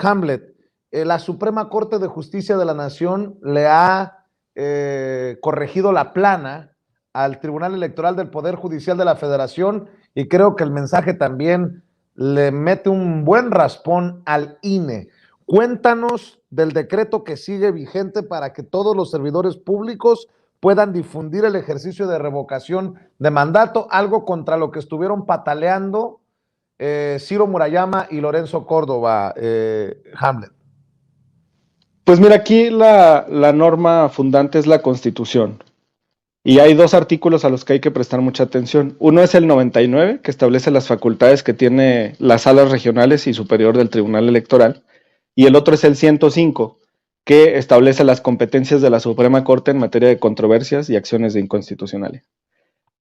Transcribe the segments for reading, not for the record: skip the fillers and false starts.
Hamlet, la Suprema Corte de Justicia de la Nación le ha corregido la plana al Tribunal Electoral del Poder Judicial de la Federación y creo que el mensaje también le mete un buen raspón al INE. Cuéntanos del decreto que sigue vigente para que todos los servidores públicos puedan difundir el ejercicio de revocación de mandato, algo contra lo que estuvieron pataleando Ciro Murayama y Lorenzo Córdoba, Hamlet. Pues mira, aquí la norma fundante es la Constitución. Y hay dos artículos a los que hay que prestar mucha atención. Uno es el 99, que establece las facultades que tiene las salas regionales y superior del Tribunal Electoral. Y el otro es el 105, que establece las competencias de la Suprema Corte en materia de controversias y acciones de inconstitucionalidad.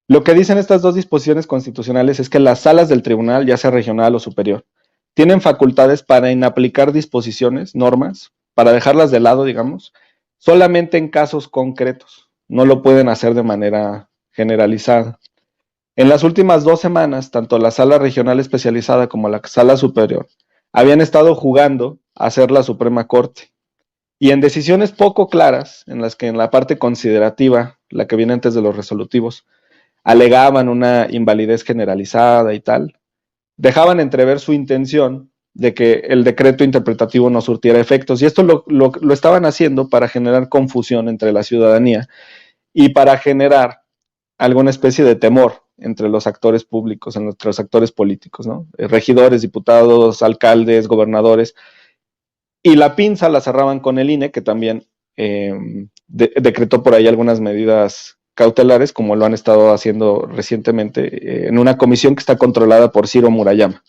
Lo que dicen estas dos disposiciones constitucionales es que las salas del tribunal, ya sea regional o superior, tienen facultades para inaplicar disposiciones, normas, para dejarlas de lado, digamos, solamente en casos concretos. No lo pueden hacer de manera generalizada. En las últimas 2 semanas, tanto la sala regional especializada como la sala superior habían estado jugando a ser la Suprema Corte. Y en decisiones poco claras, en las que en la parte considerativa, la que viene antes de los resolutivos, alegaban una invalidez generalizada y tal, dejaban entrever su intención de que el decreto interpretativo no surtiera efectos. Y esto lo estaban haciendo para generar confusión entre la ciudadanía y para generar alguna especie de temor entre los actores públicos, entre los actores políticos, ¿no? Regidores, diputados, alcaldes, gobernadores. Y la pinza la cerraban con el INE, que también decretó por ahí algunas medidas cautelares, como lo han estado haciendo recientemente, en una comisión que está controlada por Ciro Murayama.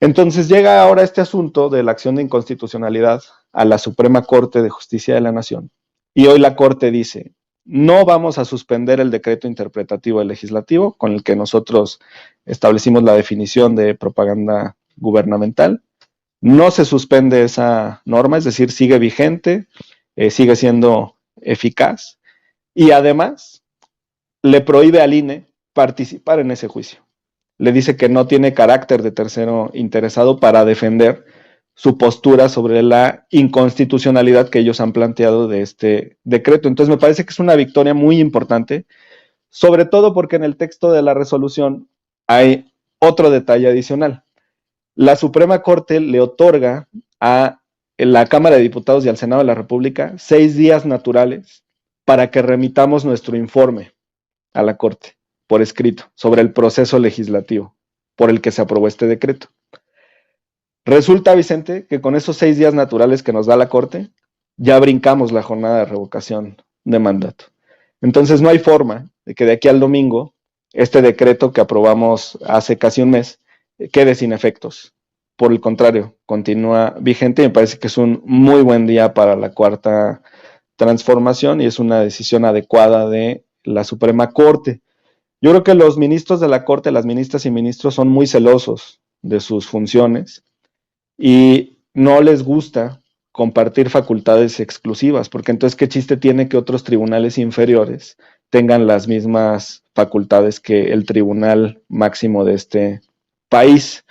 Entonces llega ahora este asunto de la acción de inconstitucionalidad a la Suprema Corte de Justicia de la Nación, y hoy la Corte dice: no vamos a suspender el decreto interpretativo del legislativo con el que nosotros establecimos la definición de propaganda gubernamental. No se suspende esa norma, es decir, sigue vigente, sigue siendo eficaz, y además le prohíbe al INE participar en ese juicio. Le dice que no tiene carácter de tercero interesado para defender su postura sobre la inconstitucionalidad que ellos han planteado de este decreto. Entonces me parece que es una victoria muy importante, sobre todo porque en el texto de la resolución hay otro detalle adicional. La Suprema Corte le otorga a la Cámara de Diputados y al Senado de la República 6 días naturales para que remitamos nuestro informe a la Corte por escrito sobre el proceso legislativo por el que se aprobó este decreto. Resulta, Vicente, que con esos 6 días naturales que nos da la Corte, ya brincamos la jornada de revocación de mandato. Entonces no hay forma de que de aquí al domingo este decreto que aprobamos hace casi un mes quede sin efectos. Por el contrario, continúa vigente y me parece que es un muy buen día para la cuarta transformación y es una decisión adecuada de la Suprema Corte. Yo creo que los ministros de la Corte, las ministras y ministros, son muy celosos de sus funciones y no les gusta compartir facultades exclusivas, porque entonces qué chiste tiene que otros tribunales inferiores tengan las mismas facultades que el tribunal máximo de este país.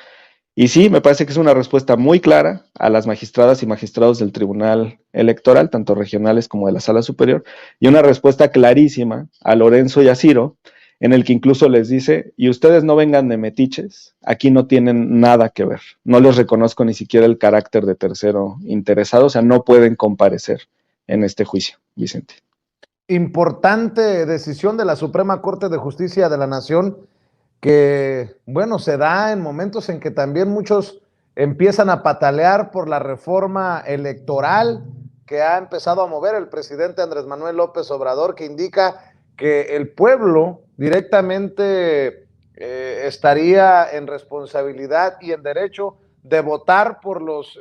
Y sí, me parece que es una respuesta muy clara a las magistradas y magistrados del Tribunal Electoral, tanto regionales como de la Sala Superior, y una respuesta clarísima a Lorenzo y a Ciro, en el que incluso les dice: y ustedes no vengan de metiches, aquí no tienen nada que ver, no les reconozco ni siquiera el carácter de tercero interesado, o sea, no pueden comparecer en este juicio, Vicente. Importante decisión de la Suprema Corte de Justicia de la Nación, que, bueno, se da en momentos en que también muchos empiezan a patalear por la reforma electoral que ha empezado a mover el presidente Andrés Manuel López Obrador, que indica que el pueblo directamente estaría en responsabilidad y en derecho de votar por los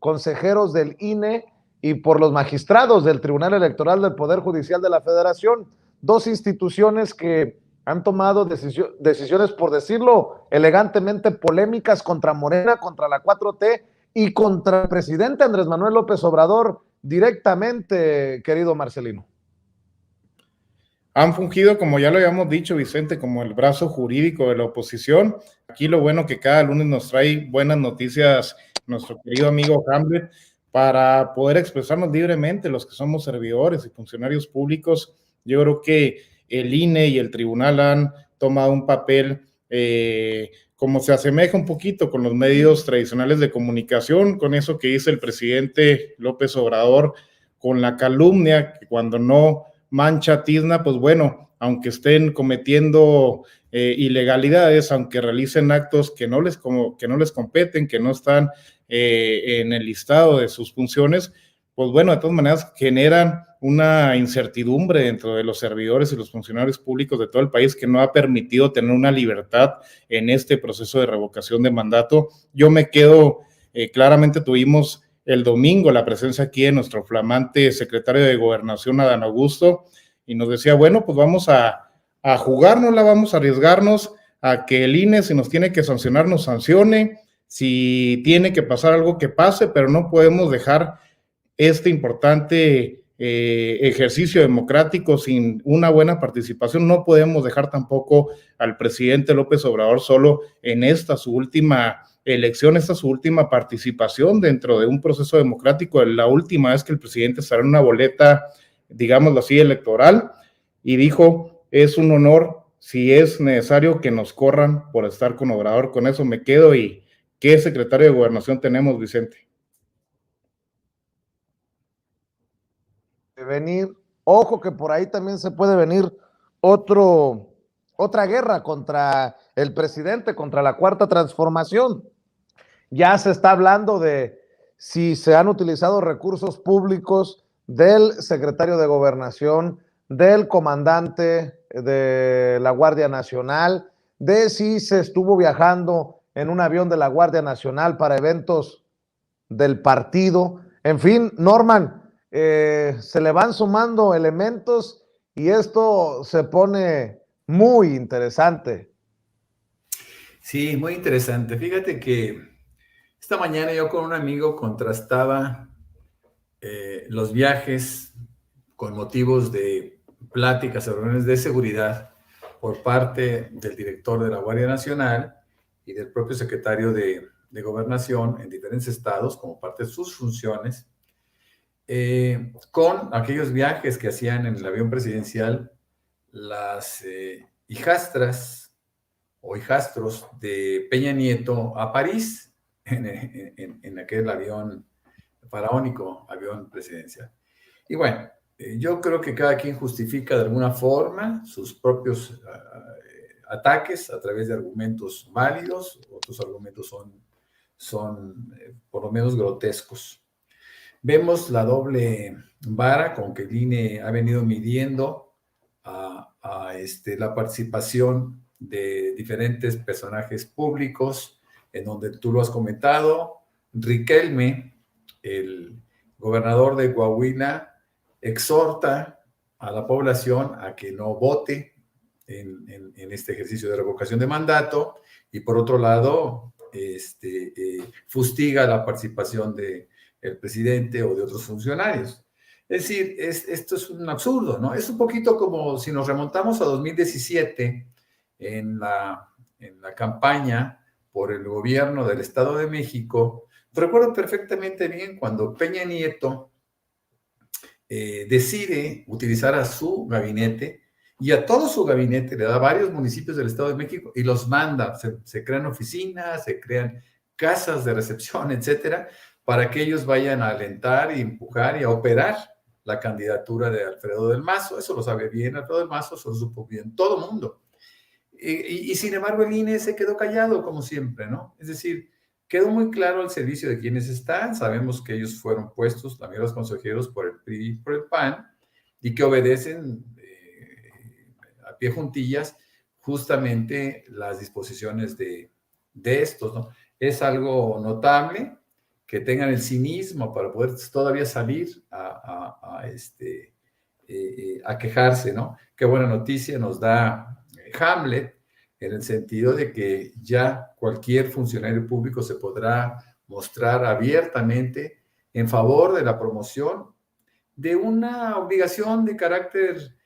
consejeros del INE y por los magistrados del Tribunal Electoral del Poder Judicial de la Federación, dos instituciones que han tomado decisiones, por decirlo elegantemente, polémicas contra Morena, contra la 4T y contra el presidente Andrés Manuel López Obrador directamente, querido Marcelino. Han fungido, como ya lo habíamos dicho, Vicente, como el brazo jurídico de la oposición. aquí lo bueno que cada lunes nos trae buenas noticias nuestro querido amigo Hamlet para poder expresarnos libremente los que somos servidores y funcionarios públicos. Yo creo que el INE y el tribunal han tomado un papel como se asemeja un poquito con los medios tradicionales de comunicación, con eso que dice el presidente López Obrador, con la calumnia, que cuando no mancha tizna, pues bueno, aunque estén cometiendo ilegalidades, aunque realicen actos que no les competen, que no están en el listado de sus funciones, pues bueno, de todas maneras generan una incertidumbre dentro de los servidores y los funcionarios públicos de todo el país que no ha permitido tener una libertad en este proceso de revocación de mandato. Yo me quedo, claramente tuvimos el domingo la presencia aquí de nuestro flamante secretario de Gobernación, Adán Augusto, y nos decía, bueno, pues vamos a jugárnosla, vamos a arriesgarnos a que el INE, si nos tiene que sancionar, nos sancione, si tiene que pasar algo que pase, pero no podemos dejar este importante ejercicio democrático sin una buena participación. No podemos dejar tampoco al presidente López Obrador solo en esta su última elección, esta su última participación dentro de un proceso democrático, la última vez que el presidente estará en una boleta, digámoslo así, electoral, y dijo, es un honor, si es necesario, que nos corran por estar con Obrador. Con eso me quedo. ¿Y qué secretario de Gobernación tenemos, Vicente? Venir, ojo que por ahí también se puede venir otra guerra contra el presidente, contra la cuarta transformación. Ya se está hablando de si se han utilizado recursos públicos del secretario de Gobernación, del comandante de la Guardia Nacional, de si se estuvo viajando en un avión de la Guardia Nacional para eventos del partido. En fin, Norman, se le van sumando elementos y esto se pone muy interesante. Sí, muy interesante. Fíjate que esta mañana yo con un amigo contrastaba los viajes con motivos de pláticas o reuniones de seguridad por parte del director de la Guardia Nacional y del propio secretario de Gobernación en diferentes estados como parte de sus funciones, con aquellos viajes que hacían en el avión presidencial las hijastras o hijastros de Peña Nieto a París en aquel avión faraónico, avión presidencial. Y bueno, yo creo que cada quien justifica de alguna forma sus propios ataques a través de argumentos válidos, otros argumentos son por lo menos grotescos. Vemos la doble vara con que el INE ha venido midiendo la participación de diferentes personajes públicos, en donde tú lo has comentado, Riquelme, el gobernador de Coahuila, exhorta a la población a que no vote en este ejercicio de revocación de mandato, y por otro lado, fustiga la participación del presidente o de otros funcionarios. Es decir, esto es un absurdo, ¿no? Es un poquito como si nos remontamos a 2017 en la campaña por el gobierno del Estado de México. Recuerdo perfectamente bien cuando Peña Nieto decide utilizar a su gabinete y a todo su gabinete, le da varios municipios del Estado de México y los manda. Se crean oficinas, se crean casas de recepción, etcétera, para que ellos vayan a alentar y empujar y a operar la candidatura de Alfredo del Mazo. Eso lo sabe bien Alfredo del Mazo, eso lo supo bien todo el mundo. Y sin embargo el INE se quedó callado, como siempre, ¿no? Es decir, quedó muy claro al servicio de quienes están. Sabemos que ellos fueron puestos, también los consejeros, por el PRI y por el PAN, y que obedecen a pie juntillas justamente las disposiciones de estos, ¿no? Es algo notable que tengan el cinismo para poder todavía salir a quejarse, ¿no? Qué buena noticia nos da Hamlet, en el sentido de que ya cualquier funcionario público se podrá mostrar abiertamente en favor de la promoción de una obligación de carácter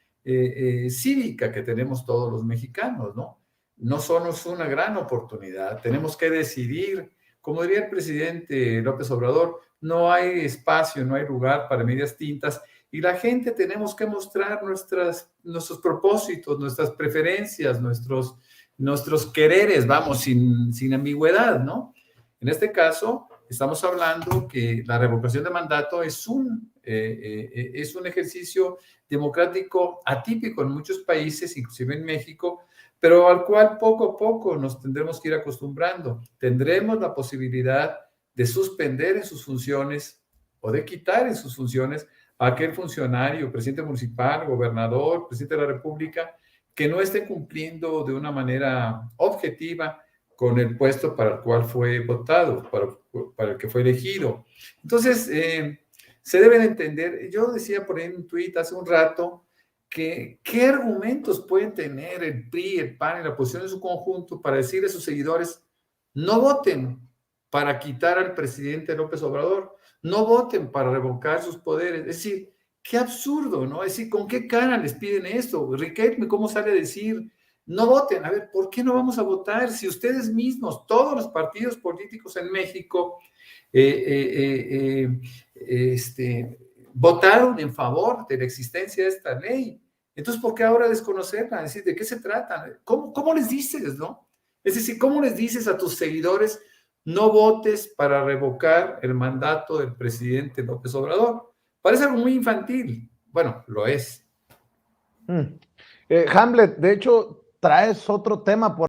cívica que tenemos todos los mexicanos, ¿no? no somos una gran oportunidad. Tenemos que decidir, como diría el presidente López Obrador, no hay espacio, no hay lugar para medias tintas, y la gente tenemos que mostrar nuestros propósitos, nuestras preferencias, nuestros quereres, vamos, sin ambigüedad, ¿no? En este caso, estamos hablando que la revocación de mandato es un ejercicio democrático atípico en muchos países, inclusive en México, pero al cual poco a poco nos tendremos que ir acostumbrando. Tendremos la posibilidad de suspender en sus funciones o de quitar en sus funciones a aquel funcionario, presidente municipal, gobernador, presidente de la República, que no esté cumpliendo de una manera objetiva con el puesto para el cual fue votado, para el que fue elegido. Entonces, se deben entender, yo decía por ahí en un tuit hace un rato, que qué argumentos pueden tener el PRI, el PAN y la oposición en su conjunto para decirle a sus seguidores, no voten para quitar al presidente López Obrador, no voten para revocar sus poderes. Es decir, qué absurdo, ¿no? Es decir, ¿con qué cara les piden esto? Riquelme, ¿cómo sale a decir, no voten? A ver, ¿por qué no vamos a votar? Si ustedes mismos, todos los partidos políticos en México, votaron en favor de la existencia de esta ley. Entonces, ¿por qué ahora desconocerla? Es decir, ¿de qué se trata? ¿Cómo les dices, no? Es decir, ¿cómo les dices a tus seguidores, no votes para revocar el mandato del presidente López Obrador? Parece algo muy infantil. Bueno, lo es. Hamlet, de hecho, traes otro tema por